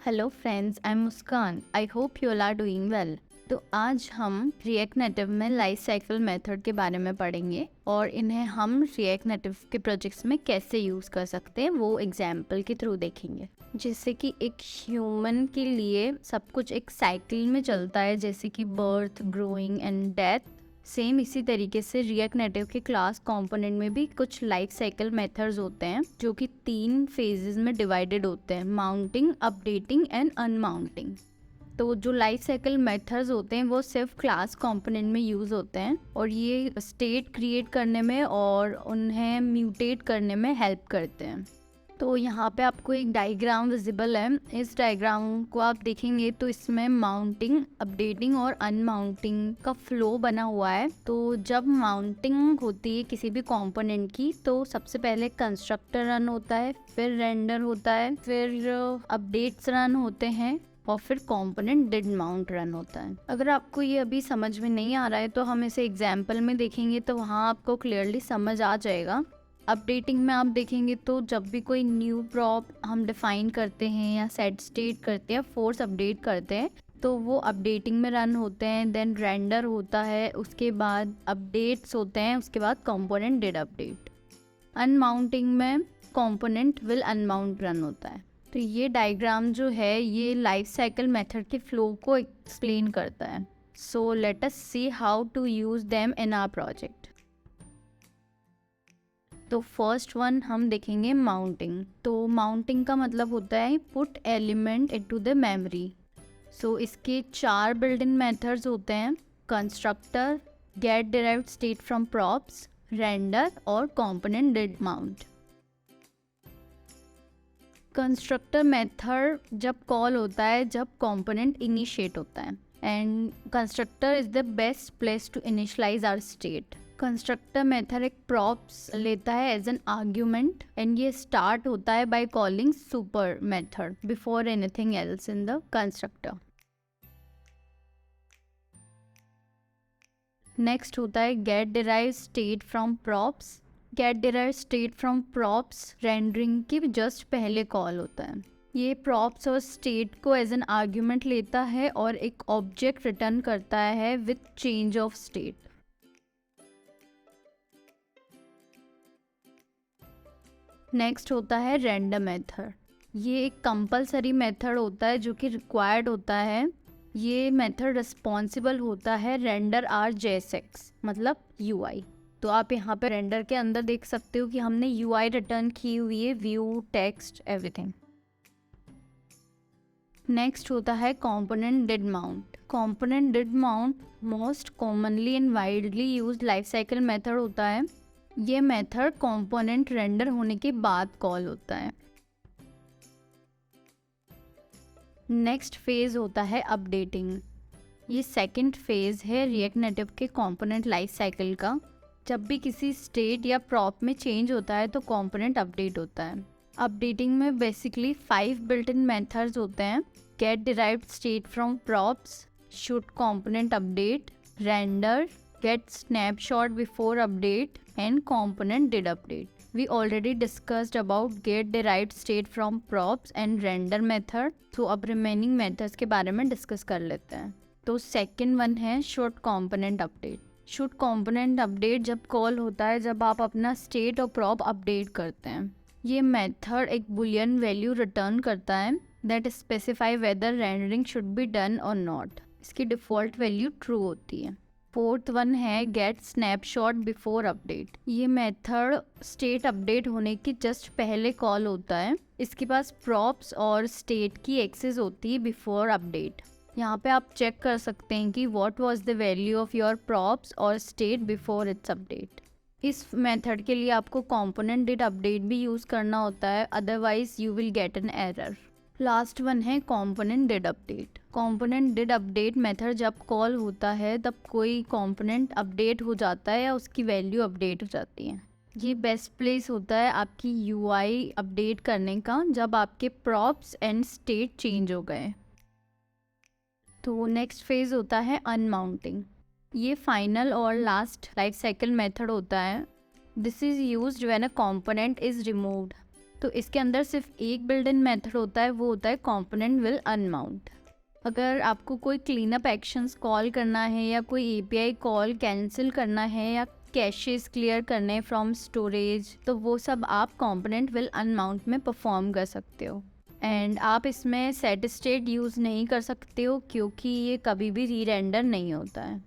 Hello friends, I am Muskan. I hope you all are doing well. तो आज हम React Native में life cycle method के बारे में पढ़ेंगे और इन्हें हम रिएक्ट नेटिव के प्रोजेक्ट्स में कैसे यूज़ कर सकते हैं वो एग्जाम्पल के थ्रू देखेंगे। जैसे कि एक ह्यूमन के लिए सब कुछ एक साइकिल में चलता है, जैसे कि birth, growing and death. Same इसी तरीके से रिएक्ट नेटिव के क्लास कंपोनेंट में भी कुछ लाइफ साइकिल मेथड्स होते हैं जो कि 3 फेजेस में डिवाइडेड होते हैं: माउंटिंग, अपडेटिंग एंड अनमाउंटिंग। तो जो लाइफ साइकिल मेथड्स होते हैं वो सिर्फ क्लास कंपोनेंट में यूज़ होते हैं और ये स्टेट क्रिएट करने में और उन्हें म्यूटेट करने में हेल्प करते हैं। तो यहाँ पे आपको एक डायग्राम विजिबल है। इस डायग्राम को आप देखेंगे तो इसमें माउंटिंग, अपडेटिंग और अनमाउंटिंग का फ्लो बना हुआ है। तो जब माउंटिंग होती है किसी भी कंपोनेंट की तो सबसे पहले कंस्ट्रक्टर रन होता है, फिर रेंडर होता है, फिर अपडेट्स रन होते हैं और फिर कंपोनेंट डिड माउंट रन होता है। अगर आपको ये अभी समझ में नहीं आ रहा है तो हम इसे एग्जाम्पल में देखेंगे तो वहाँ आपको क्लियरली समझ आ जाएगा। अपडेटिंग में आप देखेंगे तो जब भी कोई न्यू प्रॉप हम डिफाइन करते हैं या सेट स्टेट करते हैं, फोर्स अपडेट करते हैं, तो वो अपडेटिंग में रन होते हैं। देन रेंडर होता है, उसके बाद अपडेट्स होते हैं, उसके बाद कंपोनेंट डिड अपडेट। अनमाउंटिंग में कंपोनेंट विल अनमाउंट रन होता है। तो ये डायग्राम जो है ये लाइफ साइकिल मेथड के फ्लो को एक्सप्लेन करता है। So let us see how to use them in our project. तो फर्स्ट वन हम देखेंगे माउंटिंग। तो माउंटिंग का मतलब होता है put element into the memory. So इसके 4 बिल्ट इन मेथड्स होते हैं: constructor, get derived state from props, render और component did mount. Constructor method जब कॉल होता है जब कंपोनेंट इनिशिएट होता है and constructor is the best place to initialise our state. Constructor method एक प्रॉप्स लेता है एज एन आर्ग्यूमेंट एंड ये स्टार्ट होता है by calling super method before anything else in the constructor. Next होता है get derived state from props. Get derived state from props rendering के just पहले कॉल होता है। ये प्रॉप्स और स्टेट को एज एन आर्ग्यूमेंट लेता है और एक ऑब्जेक्ट रिटर्न करता है with change of state. Next होता है रेंडर मेथड। ये एक कंपलसरी मेथड होता है जो कि रिक्वायर्ड होता है। ये मेथड रिस्पॉन्सिबल होता है रेंडर आर जेएसएक्स मतलब यूआई। तो आप यहाँ पे रेंडर के अंदर देख सकते हो कि हमने यूआई रिटर्न की हुई है, व्यू, टेक्स्ट, एवरीथिंग। नेक्स्ट होता है component did mount. Component did mount most commonly and widely used life cycle method होता है। ये मेथड कंपोनेंट रेंडर होने के बाद कॉल होता है। नेक्स्ट फेज होता है अपडेटिंग। ये सेकंड फेज है रिएक्ट नेटिव के कंपोनेंट लाइफ साइकिल का। जब भी किसी स्टेट या प्रॉप में चेंज होता है तो कंपोनेंट अपडेट होता है। अपडेटिंग में बेसिकली 5 बिल्ट इन मेथड्स होते हैं: get derived state from props, should component update, render, get snapshot before update and component did update. We already discussed about get derived state from props and render method. तो अब remaining methods के बारे में discuss कर लेते हैं। तो second one है should component update. should component update जब कॉल होता है जब आप अपना state और prop अपडेट करते हैं। ये मेथड एक boolean वैल्यू रिटर्न करता है that specify whether rendering should be done or not. इसकी डिफ़ॉल्ट वैल्यू ट्रू होती है। फोर्थ वन है गेट स्नैपशॉट बिफोर अपडेट। ये मेथड स्टेट अपडेट होने के जस्ट पहले कॉल होता है। इसके पास प्रॉप्स और स्टेट की एक्सेस होती है बिफोर अपडेट। यहाँ पे आप चेक कर सकते हैं कि what was the value of your props और स्टेट बिफोर इट्स अपडेट। इस मेथड के लिए आपको कंपोनेंट डिड अपडेट भी यूज़ करना होता है, otherwise you will get an error. Last one है component did update. Component did update method जब कॉल होता है तब कोई कंपोनेंट अपडेट हो जाता है या उसकी वैल्यू अपडेट हो जाती है। ये बेस्ट प्लेस होता है आपकी यूआई अपडेट करने का जब आपके प्रॉप्स एंड स्टेट चेंज हो गए। तो नेक्स्ट फेज होता है अनमाउंटिंग। ये फाइनल और लास्ट लाइफ साइकिल मेथड होता है। This is used when a component is removed. तो इसके अंदर सिर्फ एक बिल्ट इन मेथड होता है, वो होता है कंपोनेंट विल अनमाउंट। अगर आपको कोई क्लीनअप एक्शंस कॉल करना है या कोई एपीआई कॉल कैंसिल करना है या कैशेस क्लियर करने फ्रॉम स्टोरेज, तो वो सब आप कंपोनेंट विल अनमाउंट में परफॉर्म कर सकते हो। एंड आप इसमें सेट स्टेट यूज़ नहीं कर सकते हो क्योंकि ये कभी भी री रेंडर नहीं होता है।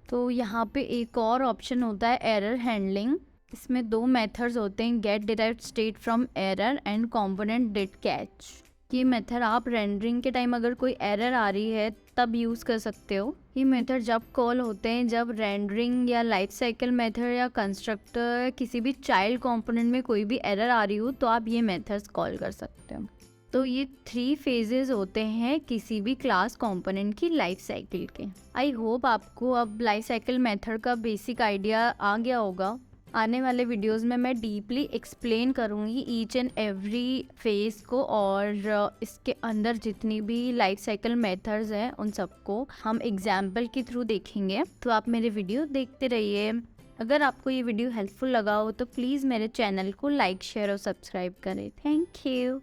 तो यहाँ पे एक और ऑप्शन होता है एरर हैंडलिंग। इसमें दो मेथड्स होते हैं, get derived state from error and component did catch. ये मेथड आप रेंडरिंग के टाइम अगर कोई एरर आ रही है तब यूज़ कर सकते हो। ये मेथड जब कॉल होते हैं जब रेंडरिंग या लाइफ साइकिल मेथड या कंस्ट्रक्टर किसी भी चाइल्ड कंपोनेंट में कोई भी एरर आ रही हो तो आप ये मेथड्स कॉल कर सकते हो। तो ये 3 फेजेस होते हैं किसी भी क्लास कंपोनेंट की लाइफ साइकिल के। आई होप आपको अब लाइफ साइकिल मेथड का बेसिक आइडिया आ गया होगा। आने वाले वीडियोस में मैं डीपली एक्सप्लेन करूँगी ईच एंड एवरी फेज को, और इसके अंदर जितनी भी लाइफ साइकिल मेथड्स हैं उन सबको हम एग्जाम्पल के थ्रू देखेंगे। तो आप मेरे वीडियो देखते रहिए। अगर आपको ये वीडियो हेल्पफुल लगा हो तो प्लीज़ मेरे चैनल को लाइक शेयर और सब्सक्राइब करें। Thank you.